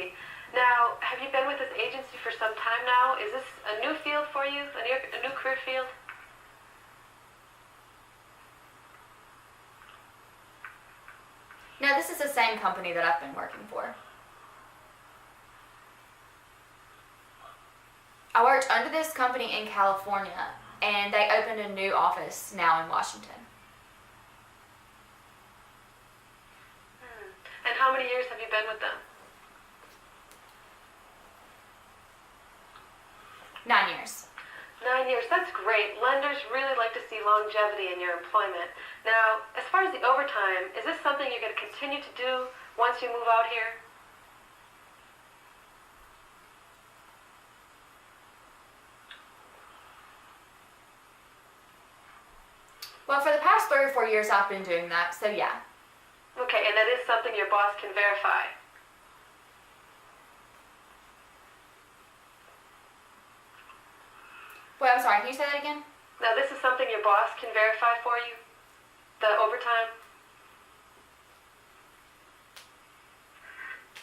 see. Now, have you been with this agency for some time now? Is this a new field for you, a new career field? No, this is the same company that I've been working for. I worked under this company in California, and they opened a new office now in Washington. And how many years have you been with them? 9 years. 9 years, that's great. Lenders really like to see longevity in your employment. Now, as far as the overtime, is this something you're going to continue to do once you move out here? Well, for the past 3 or 4 years, I've been doing that, so yeah. Okay, and that is something your boss can verify. Wait, I'm sorry, can you say that again? Now, this is something your boss can verify for you? The overtime?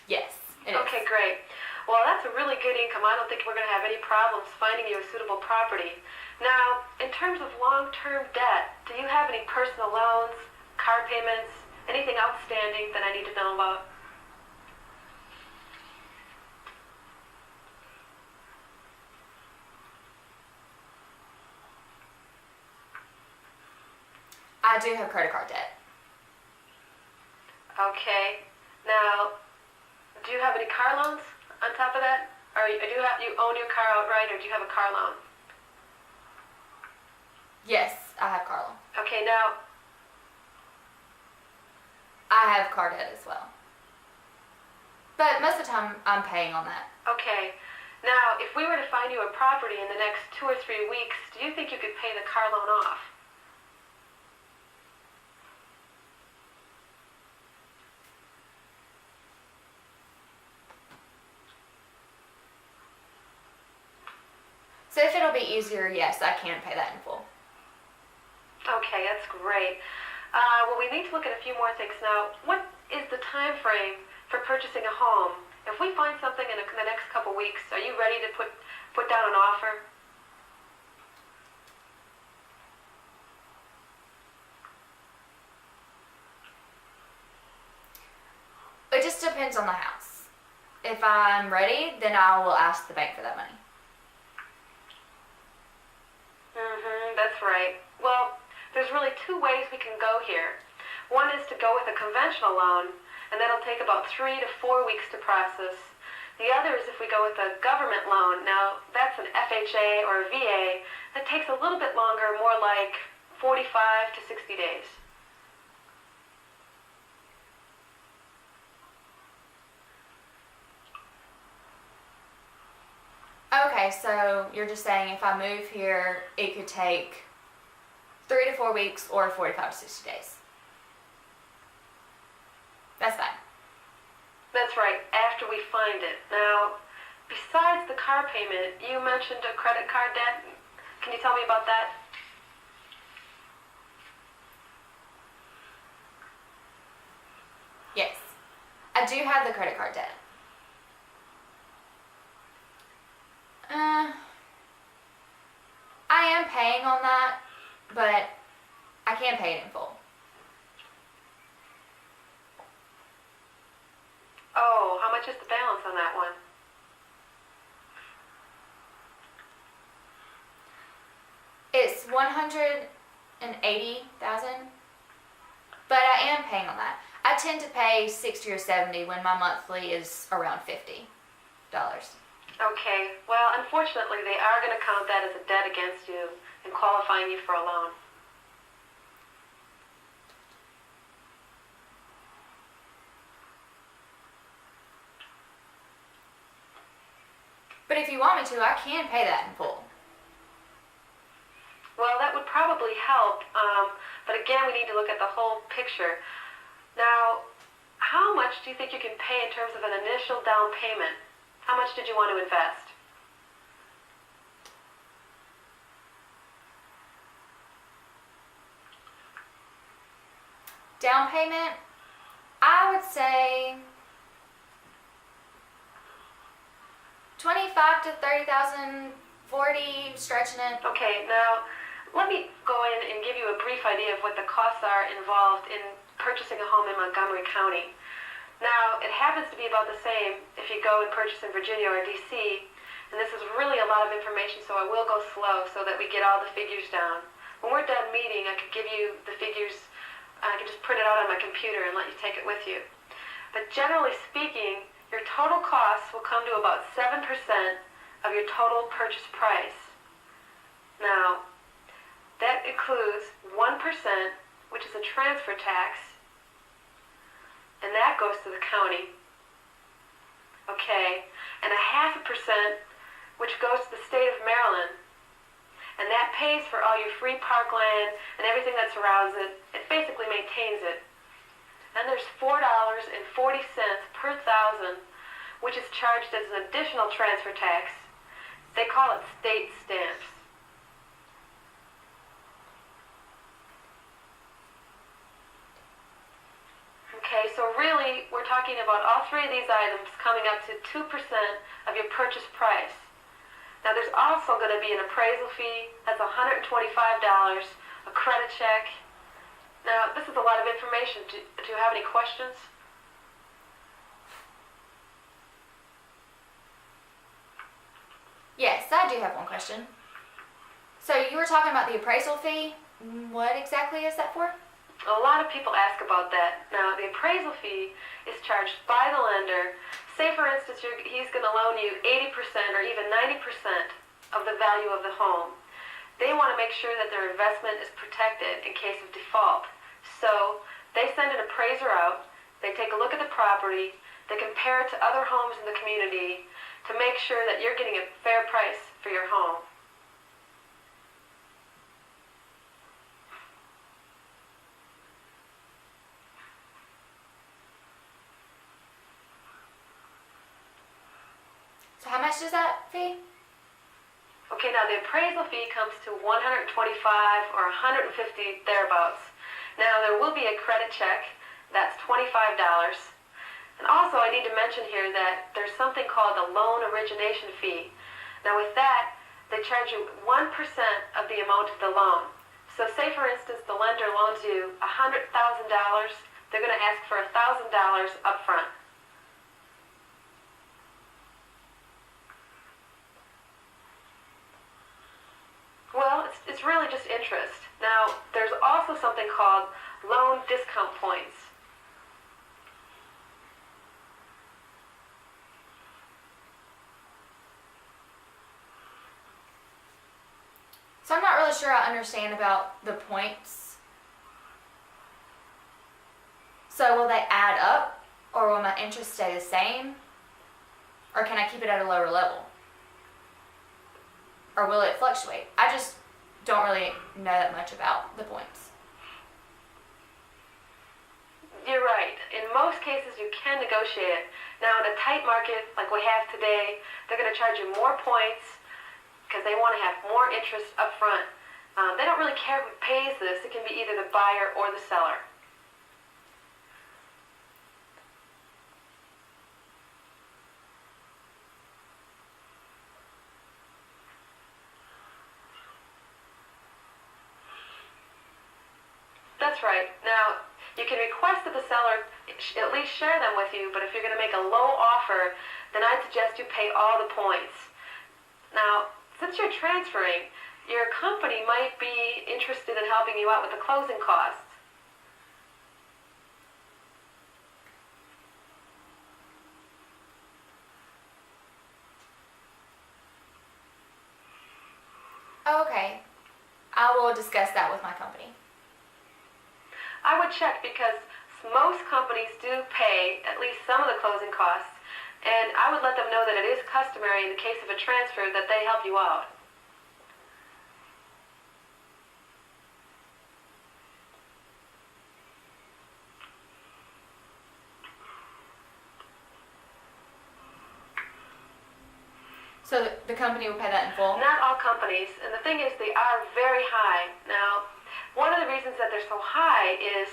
Yes, it is. Okay, great. Well, that's a really good income. I don't think we're going to have any problems finding you a suitable property. Now, in terms of long-term debt, do you have any personal loans, car payments, anything outstanding that I need to know about? I do have credit card debt. Okay. Now, do you have any car loans on top of that? Or you own your car outright, or do you have a car loan? Yes, I have car loan. Okay, now, I have car debt as well. But most of the time, I'm paying on that. okay. Now, if we were to find you a property in the next 2 or 3 weeks, do you think you could pay the car loan off? So if it'll be easier, yes, I can pay that in full. Okay, that's great. Well, we need to look at a few more things now. What is the time frame for purchasing a home? If we find something in the next couple weeks, are you ready to put down an offer? It just depends on the house. If I'm ready, then I will ask the bank for that money. That's right. Well, there's really 2 ways we can go here. One is to go with a conventional loan, and that'll take about 3 to 4 weeks to process. The other is if we go with a government loan. Now, that's an FHA or a VA. That takes a little bit longer, more like 45 to 60 days. Okay, so you're just saying if I move here, it could take 3 to 4 weeks or 45 to 60 days. That's fine. That's right, after we find it. Now, besides the car payment, you mentioned a credit card debt. Can you tell me about that? Yes, I do have the credit card debt. I am paying on that, but I can't pay it in full. Oh, how much is the balance on that one? It's $180,000, but I am paying on that. I tend to pay 60 or 70 when my monthly is around $50. Okay, well, unfortunately, they are going to count that as a debt against you and qualifying you for a loan. But if you want me to, I can pay that in full. Well, that would probably help, but again, we need to look at the whole picture. Now, how much do you think you can pay in terms of an initial down payment? How much did you want to invest? Down payment, I would say 25 to 30,000, 40, stretching it. Okay, now let me go in and give you a brief idea of what the costs are involved in purchasing a home in Montgomery County. Now, it happens to be about the same if you go and purchase in Virginia or DC, and this is really a lot of information, so I will go slow so that we get all the figures down. When we're done meeting, I could give you the figures. I can just print it out on my computer and let you take it with you. But generally speaking, your total costs will come to about 7% of your total purchase price. Now, that includes 1%, which is a transfer tax, and that goes to the county. Okay, and 0.5%, which goes to the state of Maryland, and that pays for all your free parkland and everything that surrounds it. It basically maintains it. And there's $4.40 per thousand, which is charged as an additional transfer tax. They call it state stamps. Okay, so really, we're talking about all three of these items coming up to 2% of your purchase price. Now, there's also going to be an appraisal fee. That's $125, a credit check. Now, this is a lot of information. Do you have any questions? Yes, I do have one question. So you were talking about the appraisal fee. What exactly is that for? A lot of people ask about that. Now, the appraisal fee is charged by the lender. Say, for instance, he's going to loan you 80% or even 90% of the value of the home. They want to make sure that their investment is protected in case of default. So they send an appraiser out. They take a look at the property. They compare it to other homes in the community to make sure that you're getting a fair price for your home. So how much is that fee? Okay, now the appraisal fee comes to $125 or $150 thereabouts. Now there will be a credit check. That's $25. And also I need to mention here that there's something called a loan origination fee. Now with that, they charge you 1% of the amount of the loan. So say for instance the lender loans you $100,000, they're going to ask for $1,000 up front. Well, it's really just interest. Now, there's also something called loan discount points. So I'm not really sure I understand about the points. So will they add up, or will my interest stay the same? Or can I keep it at a lower level? Or will it fluctuate? I just don't really know that much about the points. You're right. In most cases, you can negotiate it. Now, in a tight market like we have today, they're going to charge you more points because they want to have more interest up front. They don't really care who pays this. It can be either the buyer or the seller. That's right. Now, you can request that the seller at least share them with you, but if you're going to make a low offer, then I'd suggest you pay all the points. Now, since you're transferring, your company might be interested in helping you out with the closing costs. Oh, okay. I will discuss that with my company. I would check because most companies do pay at least some of the closing costs, and I would let them know that it is customary in the case of a transfer that they help you out. So the company will pay that in full? Not all companies, and the thing is they are very high. Now, one of the reasons that they're so high is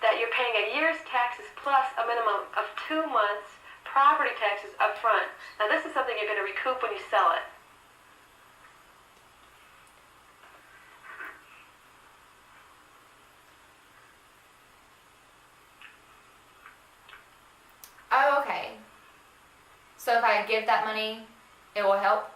that you're paying a year's taxes plus a minimum of 2 months property taxes up front. Now this is something you're going to recoup when you sell it. Oh, okay. So if I give that money, it will help?